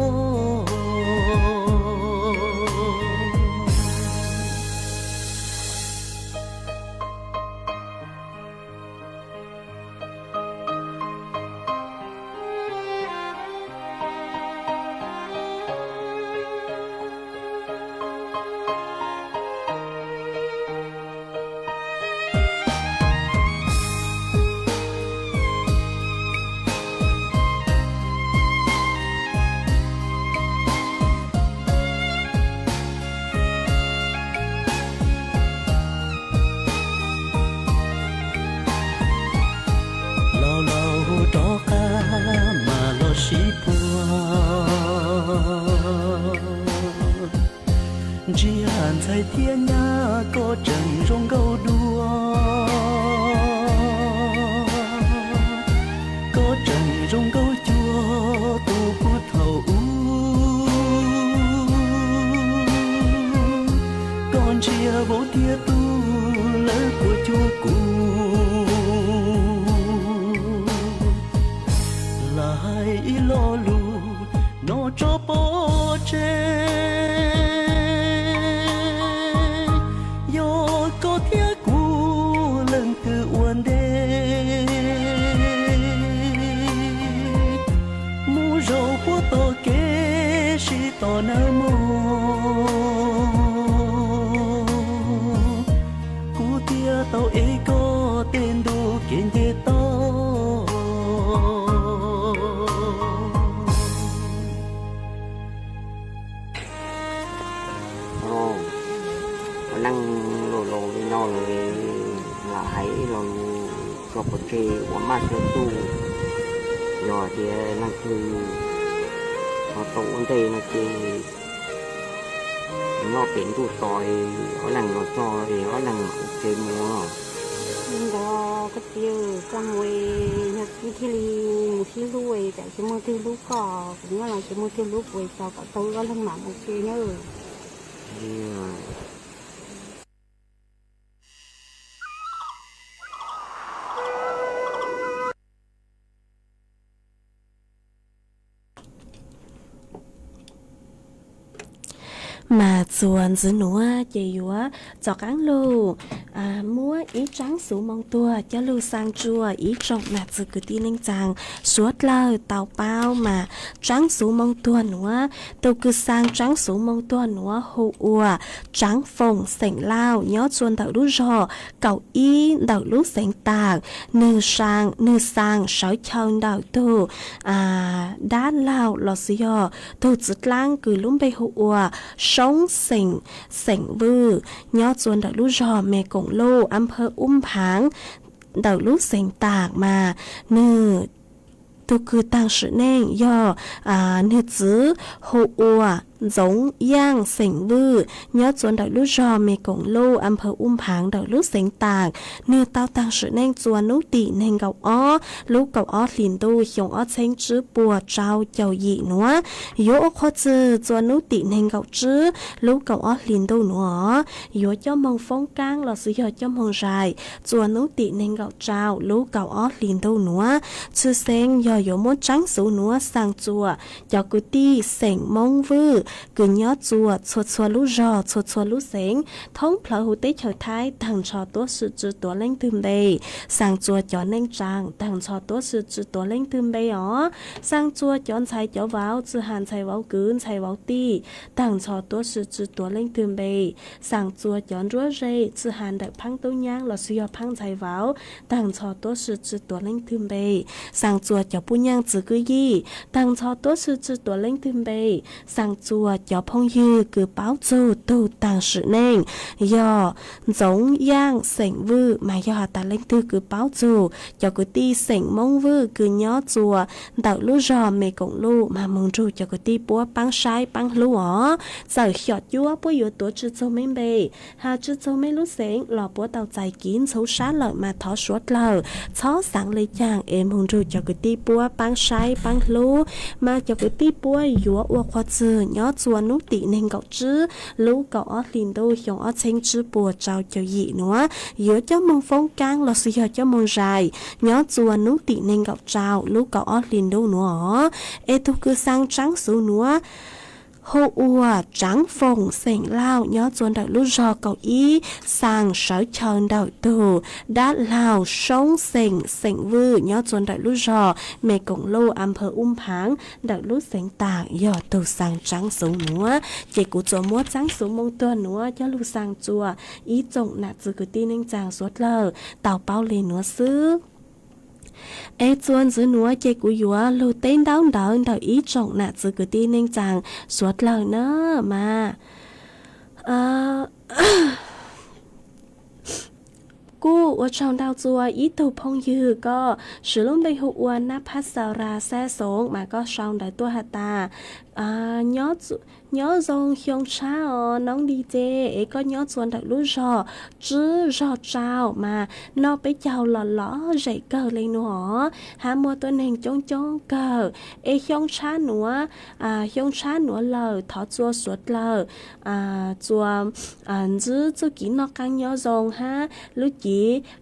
chỉ hàn say thiên nhà có trần trong câu đua có trần trong câu chua tu của thầu con chia bố tia tu lỡ của chúa cụ lại lo lù nó cho bố trên nam mô cú tia tàu ấy có tên đồ kiến thế to năng lồ lồ đi nhau rồi là hãy rồi cho một cái của mặt cho tu rồi thì năngคือhọ tổng vấn đề là cái nó biển tu soi ở làng nó cho thì ở làng cái mua đó cái tiêu trong người nhật khi một khi lui tại chỉ mua tiêu lúc cỏ cũng là chỉ mua tiêu lúc với sao cả tôi có lần mạng một kia nữa mà chuồn dưới núa chị dúa cho cán lù múa ý trắng xuống mong tua cho lù sang chua ý trọng là dự cứ tin anh chàng suốt lời tàu bao mà trắng xuống mong tua núa tôi cứ sang trắng xuống mong tua núa hù ua trắng phồng sảnh lao nhó chuồn đậu lú rò cậu ý đậu lú sảnh tạc nư sang sói chồng đậu tu đá lao lò xì yò tôi giật lang cứ lúng bê hù ua sống sảnh vư nhó chuồn đậu lú rò mẹ cổng lô âm phơ pháng đậu lú sảnh tạc mà nư tôi cứ tăng sự nên do nư chữ hù ua giống yang sảnh vư nhớ chuồn đậu lú rò mê cổng lô âm phơ pháng đậu lú sảnh tạc nư tao tăng sự nên chuồn nú tị nên gạo ó lú gạo ó liền đô hiong ó chênh chữ bùa trao chầu dị nữa yếu khó chữ chuồn nú tị nên gạo chữ lú gạo ó liền đô nữa yếu cho mong phong cang là sự hiểu cho mong dài chuồn nú tị nên gạo trao lú gạo ó liền đô nữa chữ sen do yếu muốn trắng số nữa sang chùa cho cứ ti sảnh mong vư cứ nhớ chùa chùa lú rò chùa lú sánh thống phở hữu tế trời thái thằng trò tốt sự chữ tổ lên tùm bề sang chùa cho nên trang thằng trò tốt sự chữ tổ lên tùm bề ó sang chùa chọn chạy cho vào chữ hàn chạy vào cứ chạy vào ti thằng trò tốt sự chữ tổ lên tùm bề sang chùa chọn rúa rây chữ hàn đại phăng tâu nhang là suy phăng chạy vào thằng trò tốt sự chữ tổ lên tùm bề sang chùa cho bu nhang chữ cứ gì thằng trò tốt sự chữ tổ lên tùm bề sang chùa cho phong dư cứ báo chu tu tăng sự nên do giống yang sảnh vư mà do ta lên tư cứ báo chu cho cứ ti sảnh mong vư cứ nhó chùa đậu lú rò mê cổng lú mà mong chu cho cứ ti búa băng sai băng lú ó giờ xọt chúa búa yếu tố chữ châu mấy bề hà chữ châu mấy lú sảnh lò búa tàu dài kín xấu xá lợi mà thó suốt lờ chó sáng lấy chàng em mong chu cho cứ ti búa băng sai băng lú mà cho cứ ti búa yếu ua khoa chữ nhó chùa nút tị nên gạo chữ lú gạo ó liền đô hiong ó chênh chữ bùa trao cho dị nữa yếu cho mong phong cang là suy cho mong dài nhó chùa nút tị nên gạo trao lú gạo ó liền đô nữa ê tu cứ sang trắng số nữa hô ua trắng phồng sảnh lao nhớ chuồn đậu lú rò cậu ý sang sói tròn đậu tù đá lao sống sảnh vư nhớ chuồn đậu lú rò mẹ cổng lô âm phơ pháng đậu lú sảnh tạc giờ tù sang trắng số nữa chỉ cú chùa mua trắng số mong tuần nữa cho lú sang chùa ý trọng nạt dự cứ tin anh chàng suốt lờ tàu bao lên nữa xứ ê chuồn dưới núa chơi cú dúa lù tên đau đau ý trọng nạt dự cứ tin anh chàng suốt lờ nữa mà cú ở trong đau chùa ý tụ phong dư có sử dụng bây hụ uan nắp hát sao ra xe xuống mà có trong đại tua hạt ta nhớ dòng hiong cha nóng đi chê ấy có nhớ chuồn đậu lú rò chứ rò trao mà nó bé chào lỏ dậy cờ lên nữa hả mua tôi nên chống cờ ấy hiong cha nữa lờ thọ chua suốt lờ chua chứ kỹ nó căng nhớ dòng ha lúc chỉ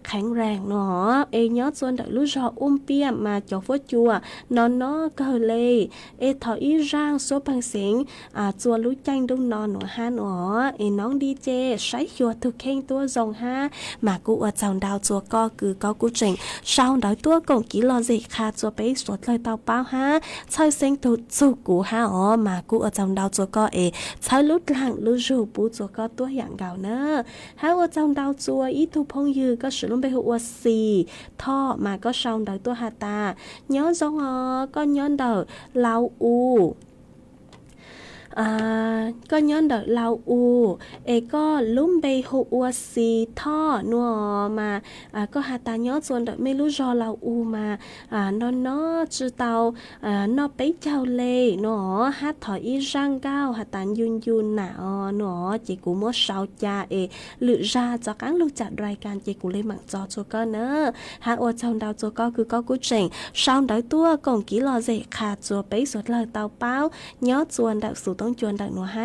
แข็งแรงเนาะnhớ xuân đợi lúc rõ bia mà cho phố chùa nó cờ lê thọ ý rang số bằng xỉn chùa lũ chanh đông nó ha nó nón đi chê sấy chùa thực khen tua dòng ha mà cụ ở trong đào chùa co cứ có cụ trình sau đó tua cổng kỹ lo gì khá chùa bấy suốt lời tao bao ha chơi sinh tụt su cụ ha mà cụ ở trong đào chùa co chơi lúc lặng lúc rủ bú chùa co tua dạng gạo nữa ha ở trong đào chùa ít thu phong dư có sự luôn bê hụa xì thọ mà có xong đợi tua hà ta nhớ giống có nhớ đợi lau u có nhớ đợi lau u có lúm bê hụ ua xì thọ nùa mà có hà ta nhớ xuân đợi mấy lú rò lau u mà nó chư tàu nó bấy chào lê nó hát thọ ý răng cao hà ta yun nạo nó chỉ cũng mất sao cha lựa ra cho các lúc chặt rài can chỉ cũng lên mạng cho con nữa hát ua trong đào cho con cứ có cú trình sau đợi tua còn kỹ lo dễ khá cho bấy suốt lời tàu báo nhớ xuân đạo sốต้องชวนดักหนัวฮะ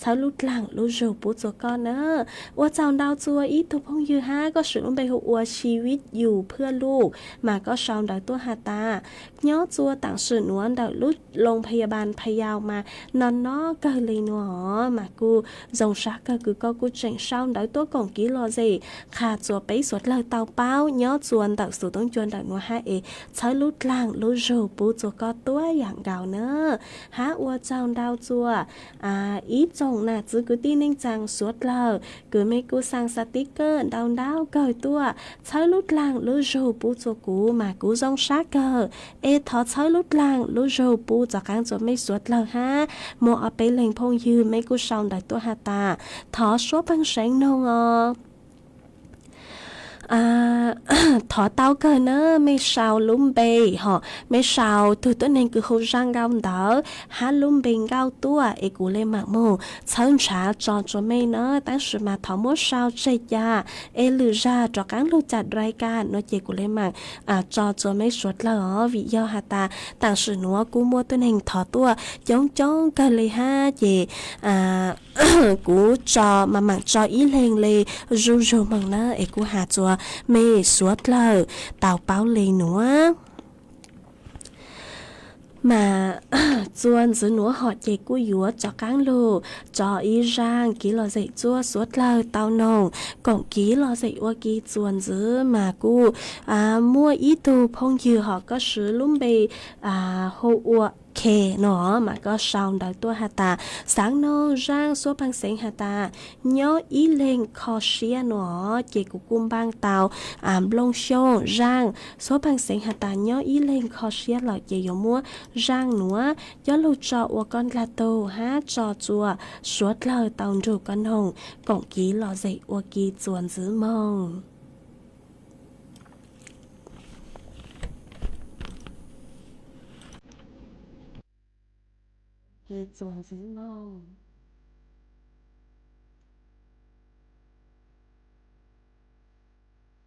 เช้าลุดหลังลุดโจปุ๊ตัวก็เนอะว่าเจ้าดาวจัวอีทุกพงยือฮะก็สืบไปหัวชีวิตอยู่เพื่อลูกมาก็ชาวดักตัวฮาตาย้อจัวต่างสืบหนวดักลุดโรงพยาบาลพยาวมานอนน้อก็เลยหนัวมากูจงชักก็คือก็กูเจ๋งชาวดักตัวกองกิโลเจขาจัวไปสวดเลยเตาเป้าย้อจวนดักสืบต้องชวนดักหนัวฮะเช้าลุดหลังลุดโจปุ๊ตัวก็ตัวอย่างเก่าเนอะฮะว่าเจ้าดาวจัวý chồng là chứ cứ tin anh chàng suốt lờ cứ mấy cô sang sticker đau cởi tua chơi lút làng lú rô pu cho cú mà cú rong sát cờ thọ chơi lút làng lú rô pu cho cán cho mấy suốt lờ ha mua ở bên lệnh phong dư mấy cô sòng đại tua hà ta thọ số băng sáng nông thọ tao cơ nó mấy sao lúm bê họ mấy sao từ tối nay cứ không răng gao đỡ há lúm bê gao tua cú lên mặt mù chân trả cho mấy nó tán sự mà thọ mốt sao chơi cha lừa ra cho cán lưu chặt rai ca nó chỉ cú lên mặt cho mấy suốt lỡ vì do hà ta tàng sự nữa cú mua tối nay thọ tua chống cơ lì ha chị cú cho mà mặc cho ý lên lì ru bằng nó cú hà chùa mê suốt lờ tàu báo lì nữa mà chuan dưới núa họ chạy cú dúa cho cán lù cho ý rang ký lò dậy chua suốt lờ tàu nồng còn ký lò dậy qua ký chuan dưới mà cú mua ý tu phong dư họ có sứ lúm bì hô ua kề nó mà có sao đợi tua hà ta sáng nó rang số băng sáng hà ta nhớ ý lên kho xía nó chỉ của cung băng tàu lông xông rang số băng sáng hà ta nhớ ý lên kho xía lợi chỉ dùng mua rang nữa cho lưu trọ của con là tô hát trò chùa suốt lời tàu rủ con hồng cộng ký lò dậy của kỳ chuồn giữ mong Hãy subscribe cho kênh Ghiền Mì Gõ để không bỏ lỡ những video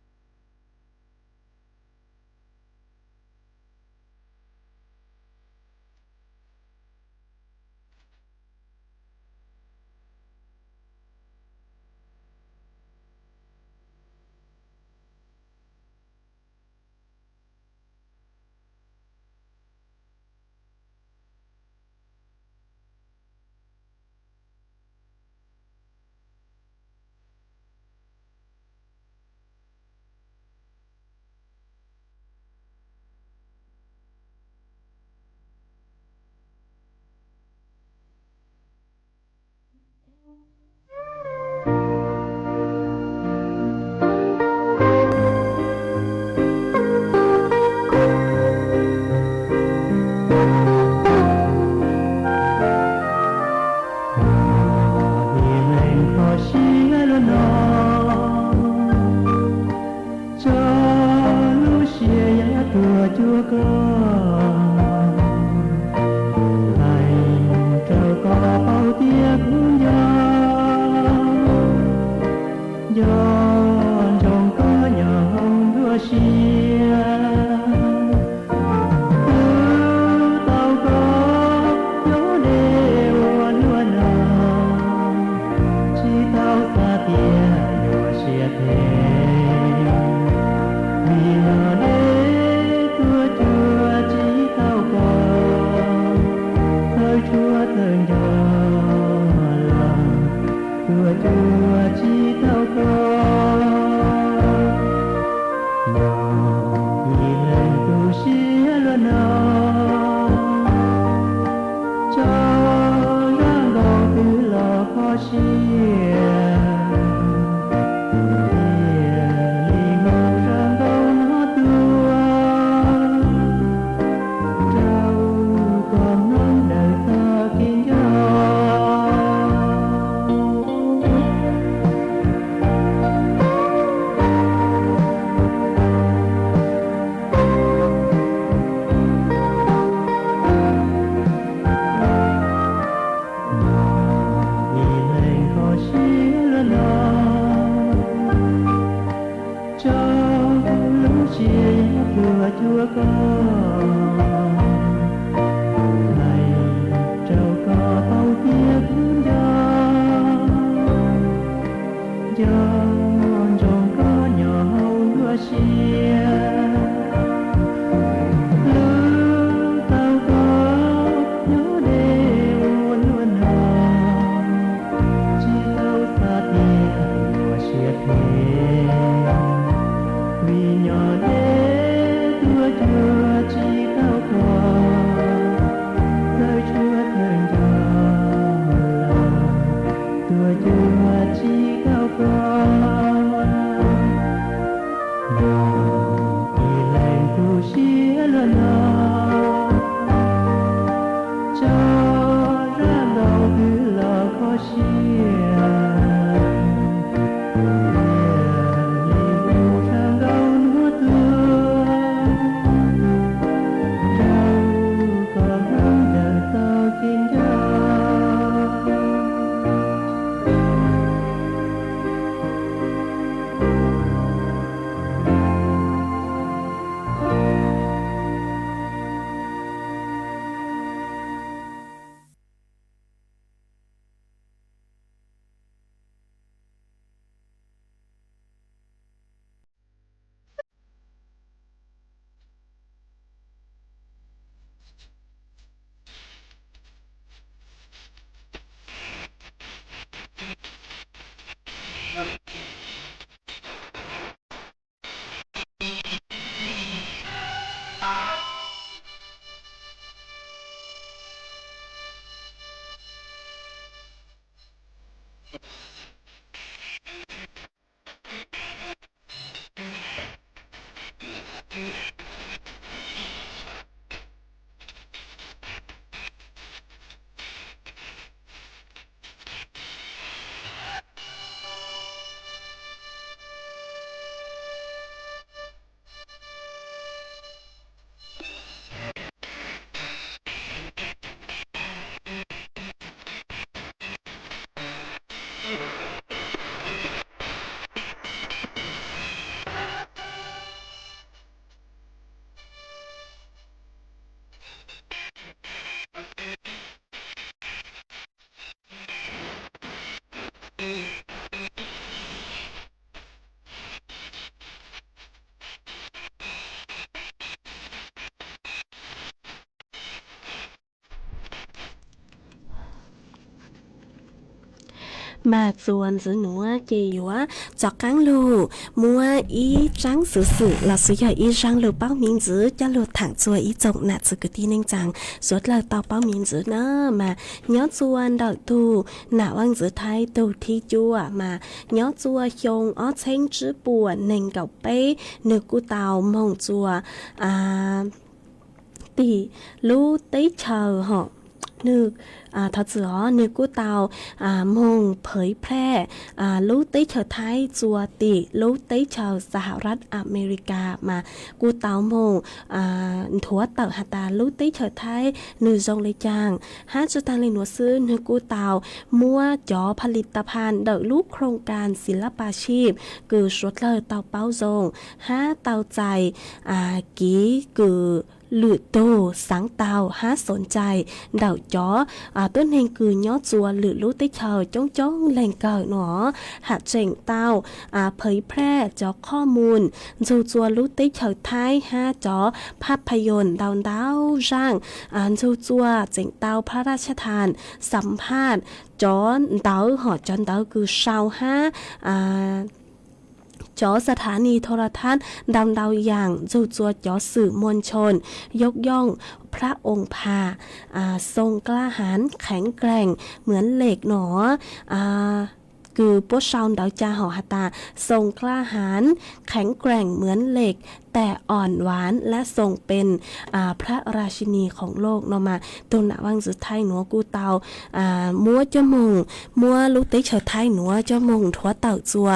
hấp dẫn Hãy subscribe cho kênh Ghiền Mì Gõ để không bỏ lỡ mà chuồn giữ nữa chỉ yếu cho cán lù mua ý trắng sử sử là sử dụng ý răng lù bao miếng giữ cho lù thẳng chùa ý trọng nạt sự cái tin anh chẳng suốt là tao bao miếng giữ nữa mà nhớ chuồn đợi tu nào ăn giữ thái tu thi chùa mà nhớ chùa chồng ó chênh chữ bùa nền gạo bê nửa cú tàu mong chùa tỷ lú tế chờ họนึกถ้าเจอนึกกูเตามงเผยแพร่รู้ติเชอไทยจัวติรู้ติเชอสหรัฐอเมริกามากูเตามงถัวเต่าหาตารู้ติเชอไทยนึกจงเลยจางหาจุดตังเลยหนัวซื้อนึกกูเตามัวจ่อผลิตภัณฑ์เดอลูกโครงการศิลปาชีพกือสวดเลยเตาเป้าจงหาเตาใจกี้กือหลุดโตสังเตาหาสนใจเดาจ้อต้นเฮงคือย้อจัวหรือรู้ติเชอจ้องแหล่งเกิดหนอหาเจงเตาเผยแพร่จอข้อมูลจูจัวรู้ติเชอไทยหาจอภาพยนตร์ดาวร่างจูจัวเจงเตาพระราชทานสัมภาษณ์จอนเตาหอจอนเตาคือชาวห้าจอสถานีโทรทัศน์ดำดาวอย่างจูจวดจอสื่อมวลชนยกย่องพระองค์พาทรงกล้าหาญแข็งแกร่งเหมือนเหล็กหนอคือพวกชาวดาวจาหอหตาทรงกล้าหาญแข็งแกร่งเหมือนเหล็กแต่อ่อนหวานและทรงเป็นพระราชินีของโลกเนาะมาตัวหน้าวังสุดท้ายหนัวกูเตามัวจมูกมัวลูกติเฉอไทยหนัวจมูกทัวเต่าจัว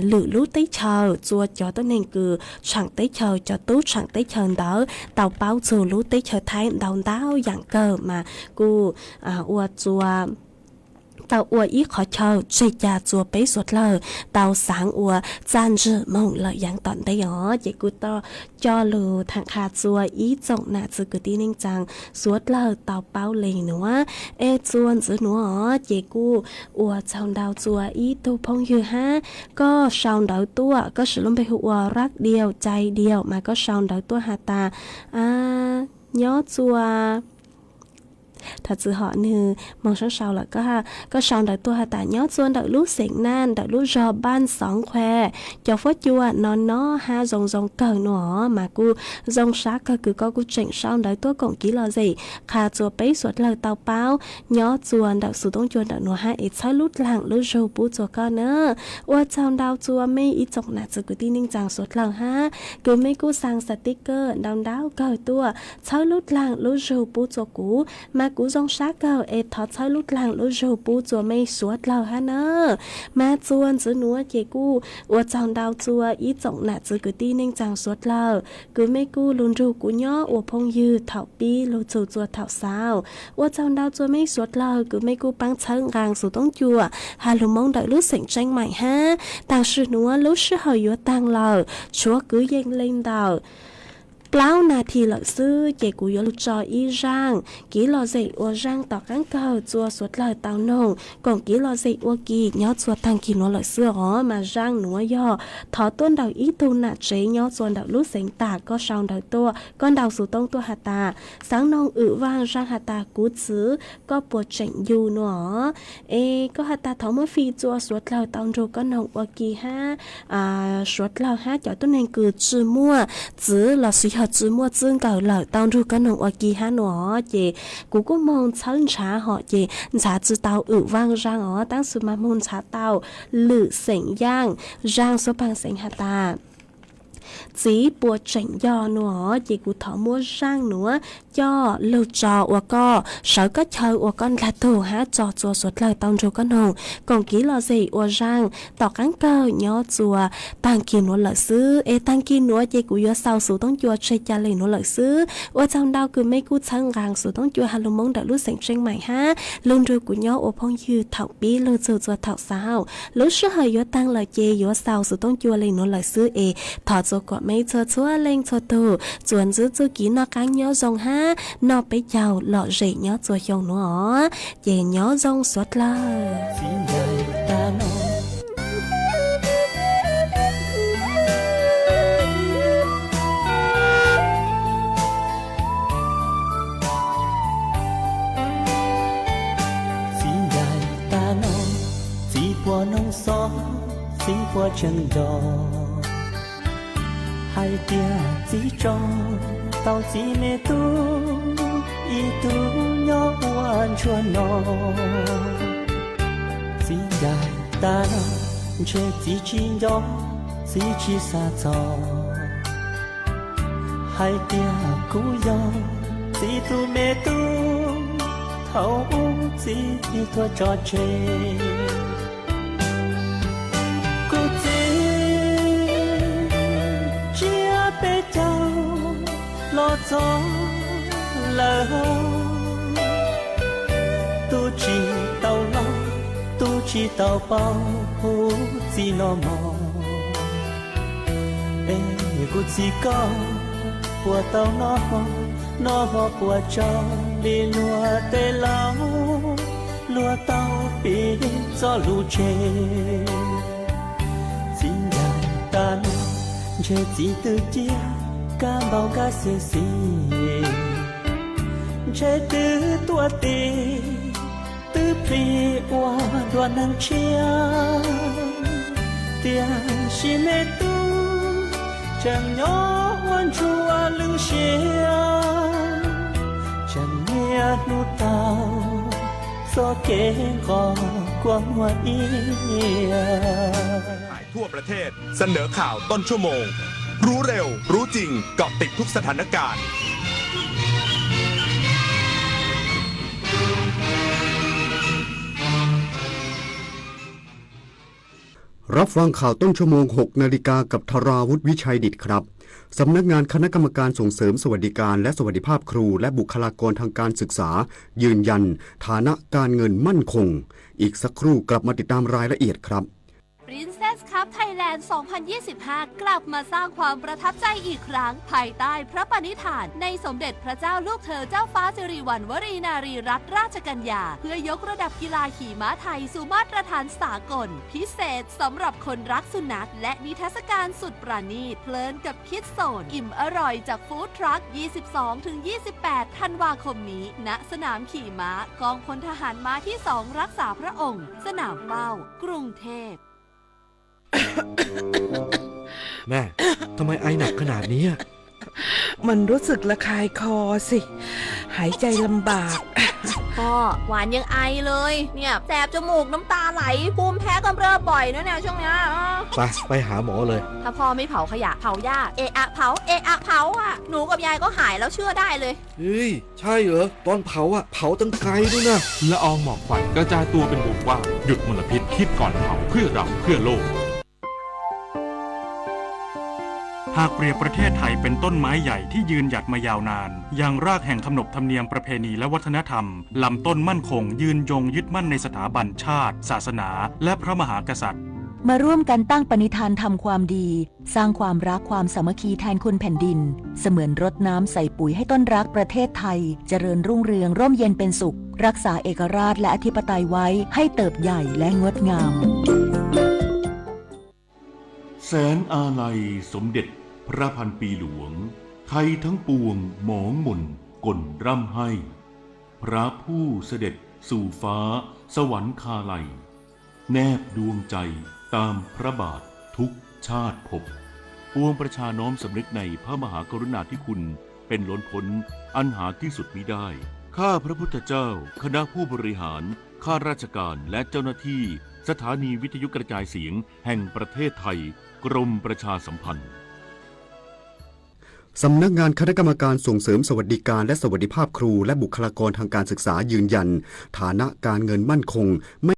หรือลูกติเฉอจัวจอต้นเองคือฉังติเฉอจอตู้ฉังติเฉอเดอเต่าเป้าจัวลูกติเฉอไทยดาวอย่างเกิดมากูอวดจัวเต่าอัวอีขอเช่าใจยาจัวไปสวดเลยเต่าสางอัวจานจื้อมองเลยอย่างตอนได้หรอเจกูต่อจอลูทางคาจัวอีจงหน้าจื้อกึตีนิ่งจังสวดเลยเต่าเป้าเลยหนูว่าจวนจื้อหนูอ๋อเจกูอัวชาวดาวจัวอีตูพงยือฮะก็ชาวดาวตัวก็สืบลงไปหัวรักเดียวใจเดียวมาก็ชาวดาวตัวหาตาย้อจัวถ้าจื้อเหาะนือมองเช้าๆแล้วก็ชาวดาวตัวหาตาย้อจวนดาวลูกเสียงนั่นดาวลูกรอบ้านสองแควจอฟจัวนอนน้อหาจงเกิดหนอมากูจงซักก็คือก็กูเจ๋งชาวดาวตัวกงกี่ลอสิขาจัวไปสวดเลยเตาเป้าย้อจวนดาวสุต้องจวนดาวหนัวหาใช้ลุดหลังลูกโจปูจัวก็เนอว่าชาวดาวจัวไม่อีจกหนาจื้อกูที่นิ่งจังสวดหลังฮะกูไม่กูสั่งสติ๊กเกอร์ดาวเกิดตัวใช้ลุดหลังลูกโจปูจัวกูมากูจงซักเก่าทอดใช้ลุดหลังลูกโจปูจัวไม่สวดเราฮะเนอมาจวนจื้อหนัวเจกูว่าชาวดาวจัวอีจกหนาจื้อกูที่นิ่งจังสวดเรากูไม่กูลุนรูกูย่อว่าพงยืดเถาปีลูจัวเถาสาวว่าชาวดาวจัวไม่สวดเรากูไม่กูปังเชิงกลางสู่ต้องจัวหาลุมองđợi lúc sảnh tranh mày ha tàng sư núa lúc sư hời yếu tàng lờ chúa cứ dâng lên đầu Plau na thì lợi sư chế của yếu lục trò y rang ký lò dậy ua rang tỏ cán cờ chua suốt lời tao nồng còn ký lò dậy ua kỳ nhó chua tăng kỳ nó lợi sư hó mà rang núa do thó tuôn đầu ý tu nạ chế nhó chuồn đầu lúc sánh tả có sòng đầu tua con đầu sủ tông tua hà tà sáng nông vang rang hà tà cú chứ có bùa chảnh dù nó có hà tà thó mơ phi chua suốt lời tao nồng có nồng ua kỳ ha suốt lời ha cho tuôn nên cử chư mua chứ là suy hợp chữ mua dương cầu lợi tao ru cái nông ở kỳ hà nó chị cũng mong chân trả họ chị trả chữ tao vang rang ở tăng số mà mong trả tao lử sảnh giang rang số bằng sảnh hà ta chỉ bùa chảnh do nó chị cũng thọ mua rang nữa cho lưu trò và co sợ có chơi và con là thủ há trò chùa suốt lời tông ru con hồng còn ký lo gì và rang tỏ cán cơ nhỏ chùa tăng kỳ nó lợi xứ tăng kỳ nó chị cũng yếu sau số tông chùa chơi cha lên nó lợi xứ và trong đau cứ mấy cú chân gàng số tông chùa hà lông mong đợi lúc sảnh trên mày ha luôn ru của nhỏ và phong dư thảo bí lưu chùa thảo sao lúc số hơi yếu tăng lời chê yếu sau số tông chùa lên nó lợi xứ thọ chùa quả mấy chúa lên chúa tù chuồn giữ chữ ký nó cán nhỏ rong ha nó bé giàu lọ rỉ nhó chùa dòng nó về nhó rong suốt lời tua chân đò hai tia chỉ cho tao chỉ mê tu y tu nhỏ quan chua nó chỉ dài ta chế chỉ nhỏ chỉ xa gió hai tia cú gió chỉ tu mê tu thấu chỉ thua trò chơi cô chia bê châu lo gió lỡ tu chỉ tàu lo tu chỉ tàu bao chỉ nó mò ê cô chỉ có của tàu nó mò của cho đi lùa tê lâu lùa tàu bị gió lù chê xin dài ta chê chỉ từ chia ca bao ca xê xì chê từ tua tì từ phi hoa đoàn năng chia tia xì mê tu chẳng nhỏ hoan chua lưu xia chẳng nghe nu tao gió kế gò quang hoa ia ทั่วประเทศเสนอข่าวต้นชั่วโมงรู้เร็วรู้จริงเกาะติดทุกสถานการณ์รับฟังข่าวต้นชั่วโมง 6 นาฬิกากับธราวุฒิวิชัยดิษฐ์ครับสำนักงานคณะกรรมการส่งเสริมสวัสดิการและสวัสดิภาพครูและบุคลากรทางการศึกษายืนยันฐานะการเงินมั่นคงอีกสักครู่กลับมาติดตามรายละเอียดครับ Princess Cup Thailand 2025 กลับมาสร้างความประทับใจอีกครั้งภายใต้พระปณิธานในสมเด็จพระเจ้าลูกเธอเจ้าฟ้าสิริวัณวรีนารีรัตนราชกัญญาเพื่อยกระดับกีฬาขี่ม้าไทยสู่มาตรฐานสากลพิเศษสำหรับคนรักสุนัขและนิทรรศการสุดประณีตเพลินกับคิดโซนอิ่มอร่อยจากฟู้ดทรัค 22-28 ธันวาคมนี้ณสนามขี่ม้ากองพลทหารม้าที่ 2 รักษาพระองค์สนามเป้ากรุงเทพแม่ทำไมไอหนักขนาดนี้มันรู้สึกระคายคอสิหายใจลำบาก พ่อหวานยังไอเลยเนี่ยแสบจมูกน้ำตาไหลภูมิแพ้กำเริบบ่อยนะเนี่ยช่วงเนี้ยไปหาหมอเลยถ้าพ่อไม่เผาขยะเผาหญ้าเอะอะเผาอ่ะหนูกับยายก็หายแล้วเชื่อได้เลยเฮ้ยใช่เหรอตอนเผาเผาตั้งไกลด้วยนะละอองหมอกควันกระจายตัวเป็นวงกว้างหยุดมลพิษคิดก่อนเผาเพื่อเราเพื่อโลกหากเปรียบประเทศไทยเป็นต้นไม้ใหญ่ที่ยืนหยัดมายาวนานยังรากแห่งขนบธรรมเนียมประเพณีและวัฒนธรรมลำต้นมั่นคงยืนยงยึดมั่นในสถาบันชาติศาสนาและพระมหากษัตริย์มาร่วมกันตั้งปณิธานทำความดีสร้างความรักความสามัคคีแทนคุณแผ่นดินเสมือนรดน้ำใส่ปุ๋ยให้ต้นรักประเทศไทยเจริญรุ่งเรืองร่มเย็นเป็นสุขรักษาเอกราชและอธิปไตยไว้ให้เติบใหญ่และงดงามแสนอาลัยสมเด็จพระพันปีหลวงไทยทั้งปวงหมองหม่นก่นร่ำให้พระผู้เสด็จสู่ฟ้าสวรรคาลัยแนบดวงใจตามพระบาททุกชาติภพปวงประชาน้อมสำนึกในพระมหากรุณาธิคุณเป็นล้นพ้นอันหาที่สุดมิได้ข้าพระพุทธเจ้าคณะผู้บริหารข้าราชการและเจ้าหน้าที่สถานีวิทยุกระจายเสียงแห่งประเทศไทยกรมประชาสัมพันธ์สำนักงานคณะกรรมการส่งเสริมสวัสดิการและสวัสดิภาพครูและบุคลากรทางการศึกษายืนยันฐานะการเงินมั่นคงไม่